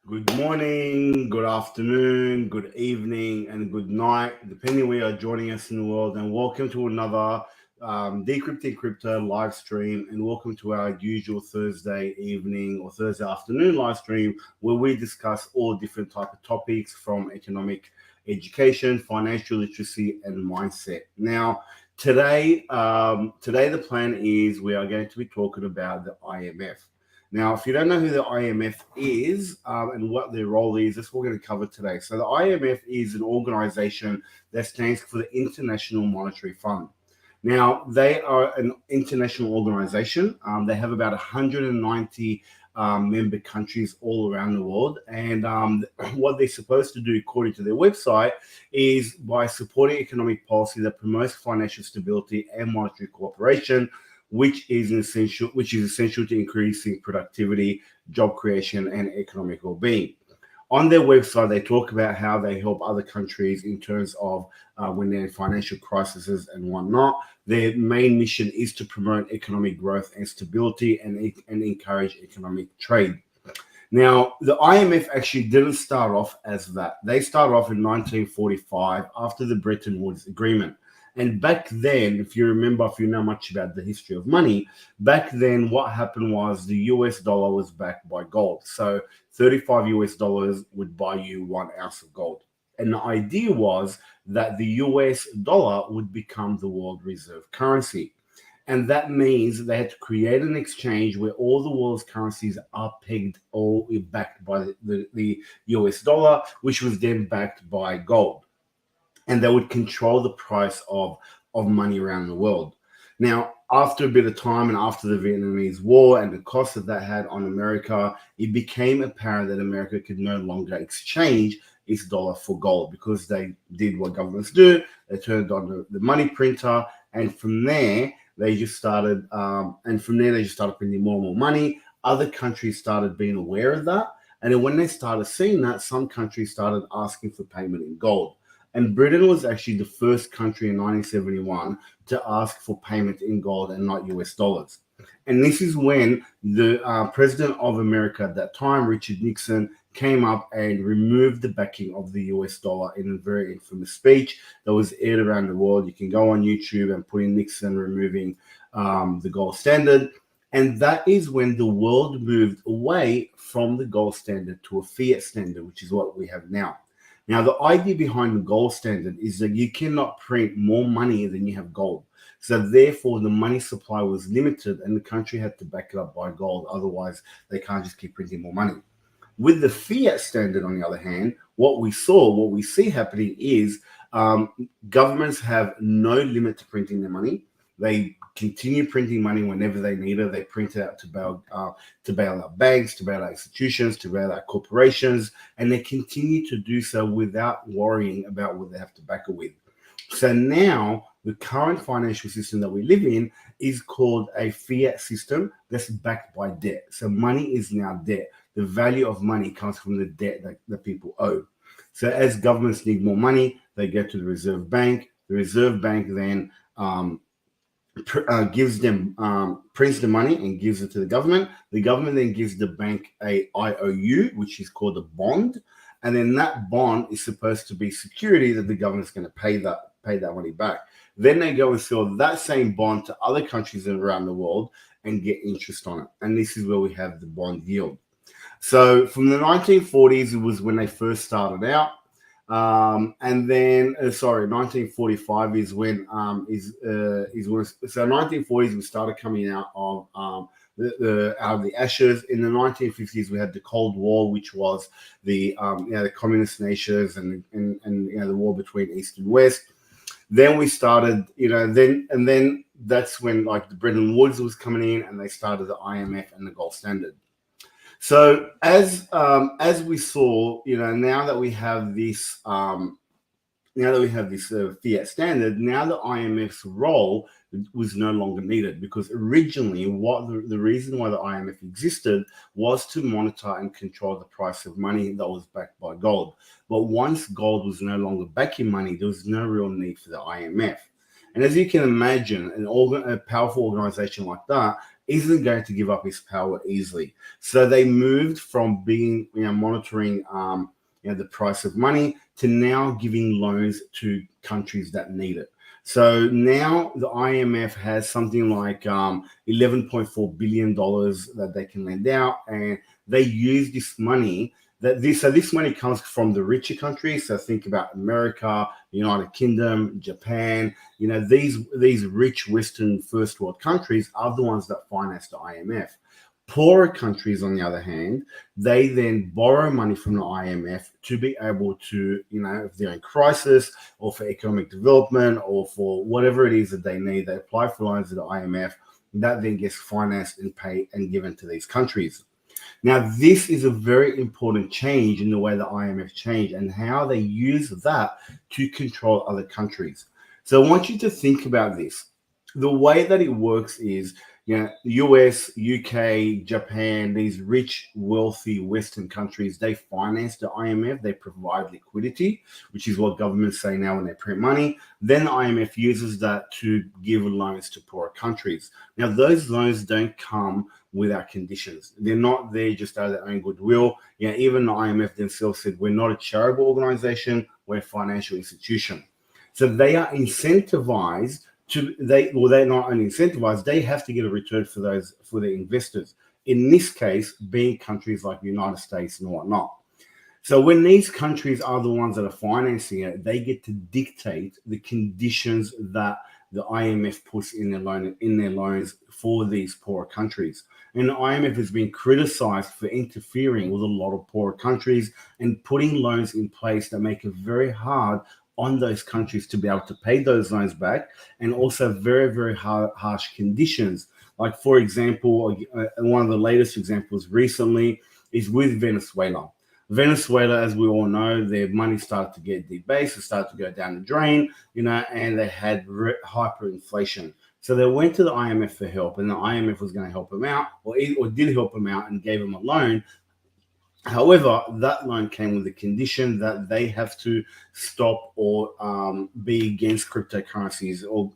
Good morning, good afternoon, good evening, and good night, depending where you're joining us in the world. And welcome to another Decrypting Crypto live stream. And welcome to our usual Thursday evening or Thursday afternoon live stream where we discuss all different type of topics from economic education, financial literacy, and mindset. Now, today the plan is we are going to be talking about the IMF. Now, if you don't know who the IMF is and what their role is, that's what we're going to cover today. So, the IMF is an organization that stands for the International Monetary Fund. Now, they are an international organization. They have about 190 member countries all around the world. And what they're supposed to do, according to their website, is by supporting economic policy that promotes financial stability and monetary cooperation, which is essential to increasing productivity, job creation, and economic well-being. On their website, they talk about how they help other countries in terms of when they're in financial crises and whatnot. Their main mission is to promote economic growth and stability and encourage economic trade. Now, the IMF actually didn't start off as that. They started off in 1945 after the Bretton Woods Agreement. And back then, if you know much about the history of money, back then what happened was the US dollar was backed by gold. So 35 US dollars would buy you 1 ounce of gold. And the idea was that the US dollar would become the world reserve currency. And that means they had to create an exchange where all the world's currencies are pegged or backed by the US dollar, which was then backed by gold, and they would control the price of money around the world. Now, after a bit of time and after the Vietnamese War and the cost that that had on America, it became apparent that America could no longer exchange its dollar for gold because they did what governments do. They turned on the money printer, and from there they just started printing more and more money. Other countries started being aware of that, and then when they started seeing that, some countries started asking for payment in gold. And Britain was actually the first country in 1971 to ask for payment in gold and not US dollars. And this is when the president of America at that time, Richard Nixon, came up and removed the backing of the US dollar in a very infamous speech that was aired around the world. You can go on YouTube and put in Nixon removing the gold standard. And that is when the world moved away from the gold standard to a fiat standard, which is what we have now. Now, the idea behind the gold standard is that you cannot print more money than you have gold. So therefore, the money supply was limited and the country had to back it up by gold. Otherwise, they can't just keep printing more money. With the fiat standard, on the other hand, what we see happening is governments have no limit to printing their money. They continue printing money whenever they need it. They print it out to bail out banks, to bail out institutions, to bail out corporations, and they continue to do so without worrying about what they have to back it with. So now the current financial system that we live in is called a fiat system that's backed by debt. So money is now debt. The value of money comes from the debt that people owe. So as governments need more money, they go to the Reserve Bank. The Reserve Bank then prints the money and gives it to the government. The government then gives the bank a IOU, which is called a bond, and then that bond is supposed to be security that the government's going to pay that money back. Then they go and sell that same bond to other countries around the world and get interest on it. And this is where we have the bond yield. So from the 1940s, it was when they first started out. And then, 1945 is when so 1940s we started coming out of the ashes. In the 1950s, we had the Cold War, which was the communist nations and the war between East and West. Then we started, then that's when like the Bretton Woods was coming in, and they started the IMF and the gold standard. So as we saw, now that we have this fiat standard, now the IMF's role was no longer needed, because originally the reason why the IMF existed was to monitor and control the price of money that was backed by gold. But once gold was no longer backing money, there was no real need for the IMF. And as you can imagine, a powerful organization like that isn't going to give up its power easily. So they moved from being, monitoring, the price of money to now giving loans to countries that need it. So now the IMF has something like $11.4 billion that they can lend out, and they use this money. So this money comes from the richer countries. So think about America, United Kingdom, Japan. These rich Western first world countries are the ones that finance the IMF. Poorer countries, on the other hand, they then borrow money from the IMF to be able to, if they're in crisis or for economic development or for whatever it is that they need, they apply for loans to the IMF. That then gets financed and paid and given to these countries. Now, this is a very important change in the way the IMF changed and how they use that to control other countries. So I want you to think about this. The way that it works is, US, UK, Japan, these rich, wealthy Western countries, they finance the IMF, they provide liquidity, which is what governments say now when they print money. Then the IMF uses that to give loans to poorer countries. Now, those loans don't come without conditions. They're not there just out of their own goodwill. Even the IMF themselves said, we're not a charitable organization, we're a financial institution. So they are incentivized they're not only incentivized, they have to get a return for their investors. In this case, being countries like the United States and whatnot. So when these countries are the ones that are financing it, they get to dictate the conditions that the IMF puts in their loans for these poorer countries. And the IMF has been criticized for interfering with a lot of poorer countries and putting loans in place that make it very hard on those countries to be able to pay those loans back, and also very, very harsh conditions. Like, for example, one of the latest examples recently is with Venezuela. Venezuela, as we all know, their money started to get debased, it started to go down the drain, and they had hyperinflation. So they went to the IMF for help, and the IMF was going to help them out, or did help them out and gave them a loan. However, that loan came with the condition that they have to stop or be against cryptocurrencies, or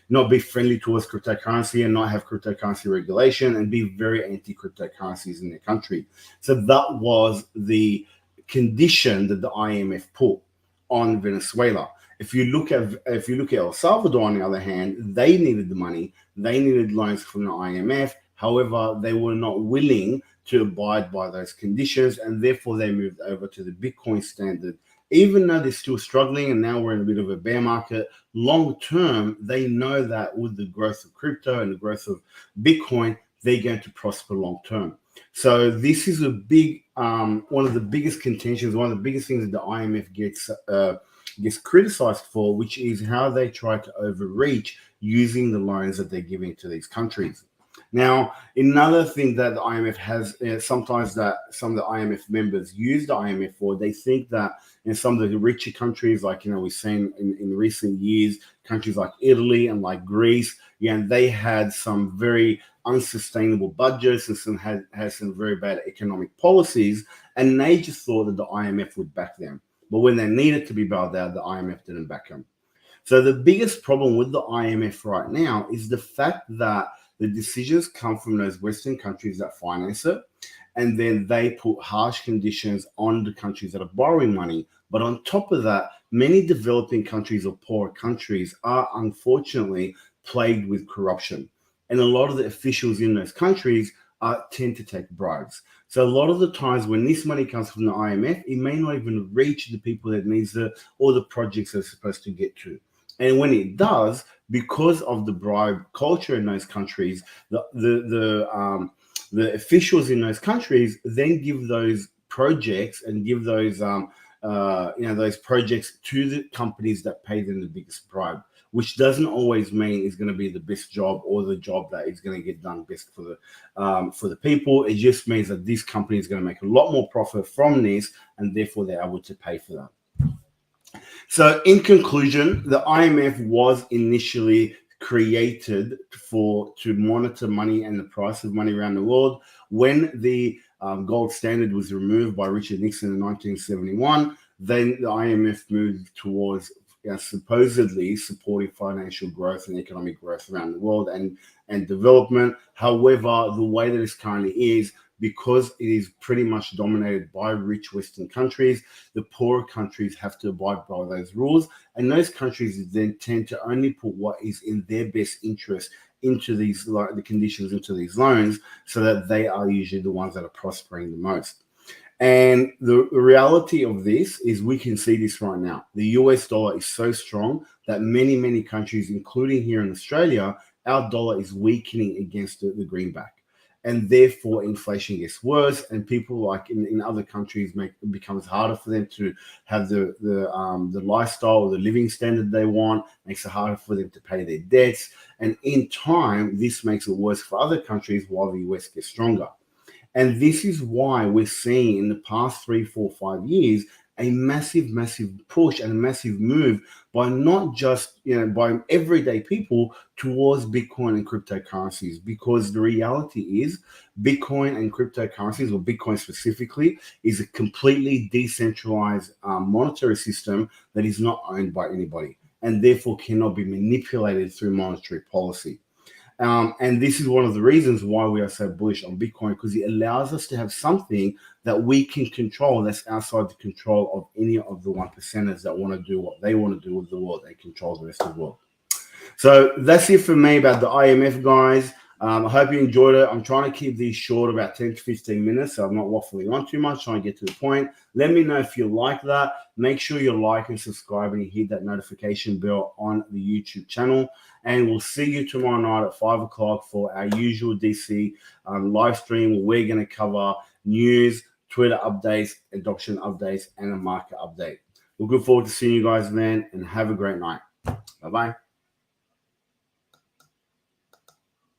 not be friendly towards cryptocurrency and not have cryptocurrency regulation, and be very anti-cryptocurrencies in their country. So that was the condition that the IMF put on Venezuela. If you look at El Salvador, on the other hand, they needed the money. They needed loans from the IMF. However, they were not willing to abide by those conditions, and therefore they moved over to the Bitcoin standard. Even though they're still struggling, and now we're in a bit of a bear market, long term, they know that with the growth of crypto and the growth of Bitcoin, they're going to prosper long term. So this is a big, one of the biggest contentions, one of the biggest things that the IMF gets criticized for, which is how they try to overreach using the loans that they're giving to these countries. Now, another thing that the IMF has, sometimes that some of the IMF members use the IMF for, they think that in some of the richer countries, like, we've seen in recent years, countries like Italy and like Greece, they had some very unsustainable budgets and had some very bad economic policies, and they just thought that the IMF would back them. But when they needed to be bailed out, the IMF didn't back them. So the biggest problem with the IMF right now is the fact that the decisions come from those Western countries that finance it, and then they put harsh conditions on the countries that are borrowing money. But on top of that, many developing countries or poorer countries are unfortunately plagued with corruption. And a lot of the officials in those countries tend to take bribes. So a lot of the times when this money comes from the IMF, it may not even reach the people that needs it or the projects they're supposed to get to. And when it does, because of the bribe culture in those countries, the officials in those countries then give those projects and give those those projects to the companies that pay them the biggest bribe, which doesn't always mean it's going to be the best job or the job that is going to get done best for the people. It just means that this company is going to make a lot more profit from this, and therefore they're able to pay for that. So in conclusion, the IMF was initially created to monitor money and the price of money around the world. When the gold standard was removed by Richard Nixon in 1971, then the IMF moved towards supposedly supporting financial growth and economic growth around the world and development. However, the way that it currently is, because it is pretty much dominated by rich Western countries, the poorer countries have to abide by those rules. And those countries then tend to only put what is in their best interest into the conditions into these loans, so that they are usually the ones that are prospering the most. And the reality of this is we can see this right now. The US dollar is so strong that many countries, including here in Australia, our dollar is weakening against the greenback. And therefore, inflation gets worse, and people like in other countries it becomes harder for them to have the lifestyle or the living standard they want. Makes it harder for them to pay their debts, and in time, this makes it worse for other countries while the US gets stronger. And this is why we're seeing in the past 3, 4, 5 years a massive push and a massive move by not just, by everyday people towards Bitcoin and cryptocurrencies. Because the reality is Bitcoin and cryptocurrencies, or Bitcoin specifically, is a completely decentralized monetary system that is not owned by anybody and therefore cannot be manipulated through monetary policy. And this is one of the reasons why we are so bullish on Bitcoin, because it allows us to have something that we can control that's outside the control of any of the 1%ers that want to do what they want to do with the world and control the rest of the world. So that's it for me about the IMF, guys. I hope you enjoyed it. I'm trying to keep these short, about 10 to 15 minutes, so I'm not waffling on too much, trying to get to the point. Let me know if you like that. Make sure you like and subscribe and hit that notification bell on the YouTube channel. And we'll see you tomorrow night at 5 o'clock for our usual DC live stream, where we're going to cover news, Twitter updates, adoption updates, and a market update. Looking forward to seeing you guys, man, and have a great night. Bye-bye.